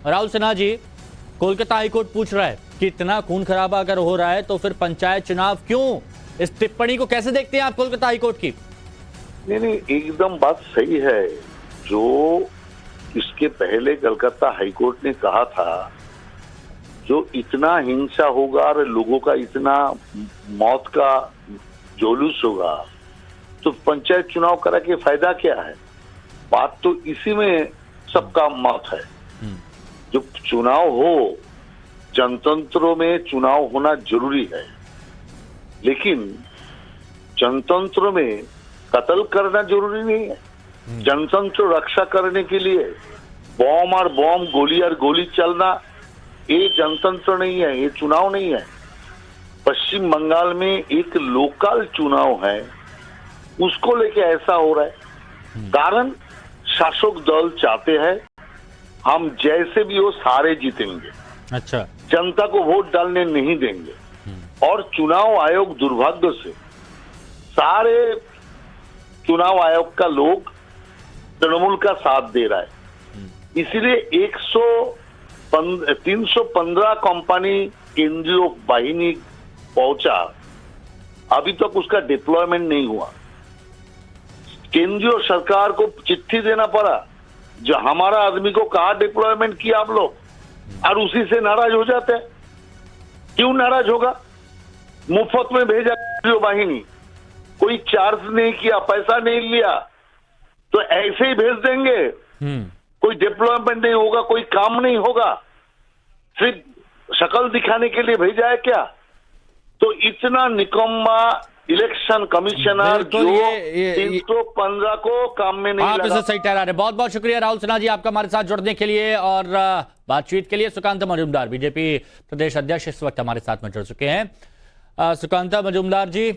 Rahul Sinha ji, Kolkata high court पूछ रहा है कि इतना खून खराबा अगर हो रहा है तो फिर पंचायत चुनाव क्यों? इस टिप्पणी को कैसे देखते हैं आप कोलकाता हाईकोर्ट की? नहीं, एकदम बात सही है। जो इसके पहले कलकत्ता हाईकोर्ट ने कहा था, जो इतना हिंसा होगा और लोगों का इतना मौत का जुलूस होगा तो पंचायत चुनाव करा के फायदा क्या है? बात तो इसी में सबका मत है। जो चुनाव हो, जनतंत्र में चुनाव होना जरूरी है, लेकिन जनतंत्र में कत्ल करना जरूरी नहीं है। जनतंत्र रक्षा करने के लिए बम और बम, गोली और गोली चलना, ये जनतंत्र नहीं है, ये चुनाव नहीं है। पश्चिम बंगाल में एक लोकल चुनाव है, उसको लेके ऐसा हो रहा है। कारण शासक दल चाहते हैं हम जैसे भी हो सारे जीतेंगे, अच्छा, जनता को वोट डालने नहीं देंगे। और चुनाव आयोग दुर्भाग्य से सारे चुनाव आयोग का लोग तृणमूल का साथ दे रहा है। इसीलिए 315 कंपनी केंद्रीय बाहिनी पहुंचा, अभी तक उसका डिप्लॉयमेंट नहीं हुआ। केंद्रीय सरकार को चिट्ठी देना पड़ा, जो हमारा आदमी को कहा डिप्लॉयमेंट किया आप लोग, और उसी से नाराज हो जाते हैं। क्यों नाराज होगा? मुफ्त में भेजा केंद्रीय बाहिनी, कोई चार्ज नहीं किया, पैसा नहीं लिया, तो ऐसे ही भेज देंगे। कोई डिप्लॉयमेंट नहीं होगा, कोई काम नहीं होगा, सिर्फ शक्ल दिखाने के लिए भेजा है क्या? तो इतना निकम्मा इलेक्शन कमिश्नर जो 315 को काम में नहीं आप लगा। इसे सही ठहरा रहे। बहुत बहुत शुक्रिया राहुल सिन्हा जी आपका हमारे साथ जुड़ने के लिए और बातचीत के लिए। सुकांता मजूमदार, बीजेपी प्रदेश अध्यक्ष, इस वक्त हमारे साथ में जुड़ चुके हैं। सुकांता मजूमदार जी,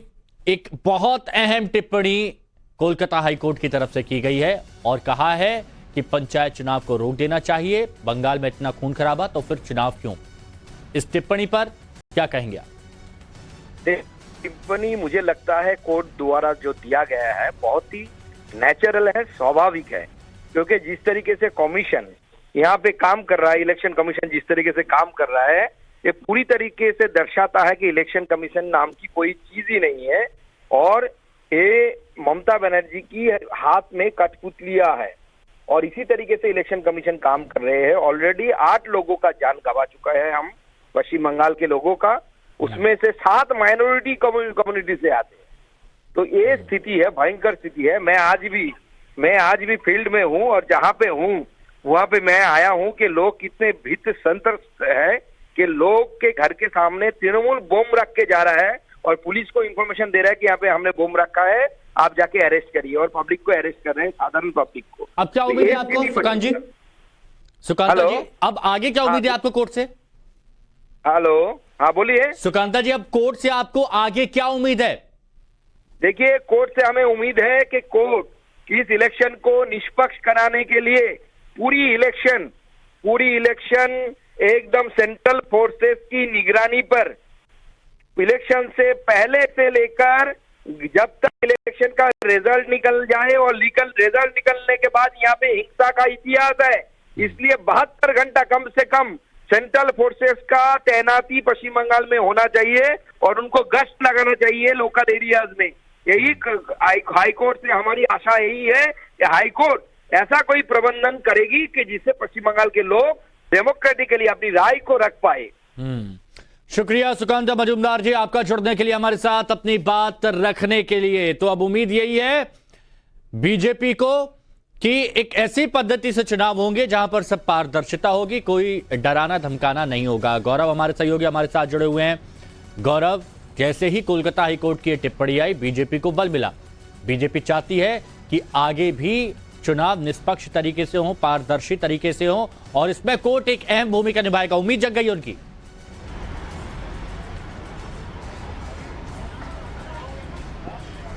एक बहुत अहम टिप्पणी कोलकाता हाईकोर्ट की तरफ से की गई है और कहा है कि पंचायत चुनाव को रोक देना चाहिए। बंगाल में इतना खून खराबा तो फिर चुनाव क्यों? इस टिप्पणी पर क्या कहेंगे आप? टिप्पणी मुझे लगता है कोर्ट द्वारा जो दिया गया है बहुत ही नेचुरल है, स्वाभाविक है, क्योंकि जिस तरीके से कमीशन यहाँ पे काम कर रहा है, इलेक्शन कमीशन जिस तरीके से काम कर रहा है, ये पूरी तरीके से दर्शाता है कि इलेक्शन कमीशन नाम की कोई चीज ही नहीं है और ये ममता बनर्जी की हाथ में कठपुतलियां है। और इसी तरीके से इलेक्शन कमीशन काम कर रहे हैं। ऑलरेडी 8 लोगों का जान गंवा चुका है हम पश्चिम बंगाल के लोगों का, उसमें से 7 माइनॉरिटी कम्युनिटी से आते हैं। तो ये स्थिति है, भयंकर स्थिति है। मैं आज भी फील्ड में हूँ और जहाँ पे हूँ वहाँ पे मैं आया हूँ कि लोग कितने भीत संतप्त है कि लोग के घर के सामने तृणमूल बम रख के जा रहा है और पुलिस को इंफॉर्मेशन दे रहा है कि यहाँ पे हमने बम रखा है, आप जाके अरेस्ट करिए, और पब्लिक को अरेस्ट कर रहे हैं, साधारण पब्लिक को। अब क्या उम्मीद है आपको सुकांता जी? अब आगे क्या उम्मीद है आपको कोर्ट से? हेलो, हाँ बोलिए सुकांता जी, अब कोर्ट से आपको आगे क्या उम्मीद है? देखिए, कोर्ट से हमें उम्मीद है कि कोर्ट इस इलेक्शन को निष्पक्ष कराने के लिए पूरी इलेक्शन एकदम सेंट्रल फोर्सेस की निगरानी पर, इलेक्शन से पहले से लेकर जब तक इलेक्शन का रिजल्ट निकल जाए और रिजल्ट निकलने के बाद यहाँ पे हिंसा का इतिहास है, इसलिए 72 घंटा कम से कम सेंट्रल फोर्सेस का तैनाती पश्चिम बंगाल में होना चाहिए और उनको गश्त लगाना चाहिए लोकल एरियाज में। यही हाईकोर्ट से हमारी आशा यही है कि हाईकोर्ट ऐसा कोई प्रबंधन करेगी कि जिससे पश्चिम बंगाल के लोग डेमोक्रेटिकली अपनी राय को रख पाए। शुक्रिया सुकांता मजूमदार जी आपका जुड़ने के लिए, हमारे साथ अपनी बात रखने के लिए। तो अब उम्मीद यही है बीजेपी को कि एक ऐसी पद्धति से चुनाव होंगे जहां पर सब पारदर्शिता होगी, कोई डराना धमकाना नहीं होगा। गौरव हमारे सहयोगी हमारे साथ जुड़े हुए हैं। गौरव, जैसे ही कोलकाता हाईकोर्ट की टिप्पणी आई, बीजेपी को बल मिला। बीजेपी चाहती है कि आगे भी चुनाव निष्पक्ष तरीके से हो, पारदर्शी तरीके से हो, और इसमें कोर्ट एक अहम भूमिका निभाएगा। उम्मीद जग गई उनकी।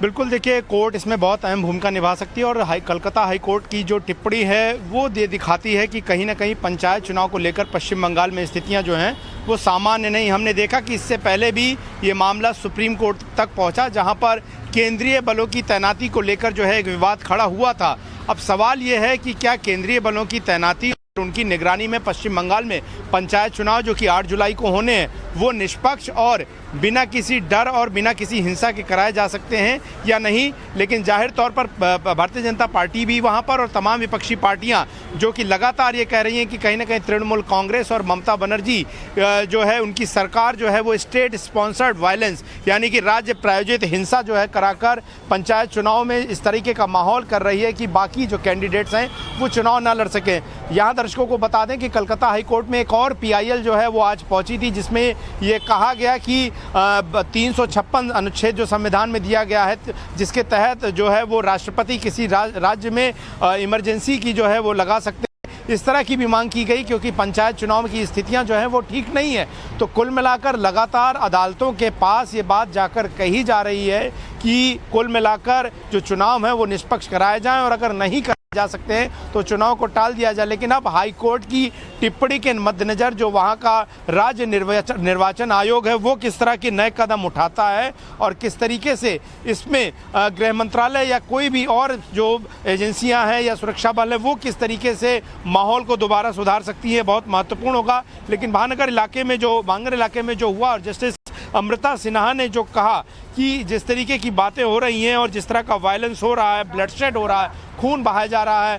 बिल्कुल, देखिए कोर्ट इसमें बहुत अहम भूमिका निभा सकती है और कलकत्ता हाईकोर्ट की जो टिप्पणी है वो दिखाती है कि कहीं ना कहीं पंचायत चुनाव को लेकर पश्चिम बंगाल में स्थितियां जो हैं वो सामान्य नहीं। हमने देखा कि इससे पहले भी ये मामला सुप्रीम कोर्ट तक पहुंचा, जहां पर केंद्रीय बलों की तैनाती को लेकर जो है एक विवाद खड़ा हुआ था। अब सवाल ये है कि क्या केंद्रीय बलों की तैनाती उनकी निगरानी में पश्चिम बंगाल में पंचायत चुनाव जो कि 8 जुलाई को होने हैं वो निष्पक्ष और बिना किसी डर और बिना किसी हिंसा के कराए जा सकते हैं या नहीं। लेकिन जाहिर तौर पर भारतीय जनता पार्टी भी वहां पर और तमाम विपक्षी पार्टियां जो कि लगातार ये कह रही हैं कि कहीं ना कहीं तृणमूल कांग्रेस और ममता बनर्जी जो है उनकी सरकार जो है वो स्टेट स्पॉन्सर्ड वायलेंस यानी कि राज्य प्रायोजित हिंसा जो है कराकर पंचायत चुनाव में इस तरीके का माहौल कर रही है कि बाकी जो कैंडिडेट्स हैं वो चुनाव ना लड़ सकें। यहाँ दर्शकों को बता दें कि कलकत्ता हाईकोर्ट में एक और PIL जो है वो आज पहुंची थी, जिसमें ये कहा गया कि 356 अनुच्छेद जो संविधान में दिया गया है जिसके तहत जो है वो राष्ट्रपति किसी राज्य में इमरजेंसी की जो है वो लगा सकते हैं, इस तरह की भी मांग की गई क्योंकि पंचायत चुनाव की स्थितियां जो हैं वो ठीक नहीं है। तो कुल मिलाकर लगातार अदालतों के पास ये बात जाकर कही जा रही है कि कुल मिलाकर जो चुनाव है वो निष्पक्ष कराए जाएं और अगर नहीं जा सकते हैं तो चुनाव को टाल दिया जाए। लेकिन अब हाई कोर्ट की टिप्पणी के मद्देनजर जो वहां का राज्य निर्वाचन आयोग है वो किस तरह के नए कदम उठाता है और किस तरीके से इसमें गृह मंत्रालय या कोई भी और जो एजेंसियां हैं या सुरक्षा बल है वो किस तरीके से माहौल को दोबारा सुधार सकती है, बहुत महत्वपूर्ण होगा। लेकिन भांगर इलाके में जो हुआ और जस्टिस अमृता सिन्हा ने जो कहा कि जिस तरीके की बातें हो रही हैं और जिस तरह का वायलेंस हो रहा है, ब्लडशेड हो रहा है, खून बहाया जा रहा है,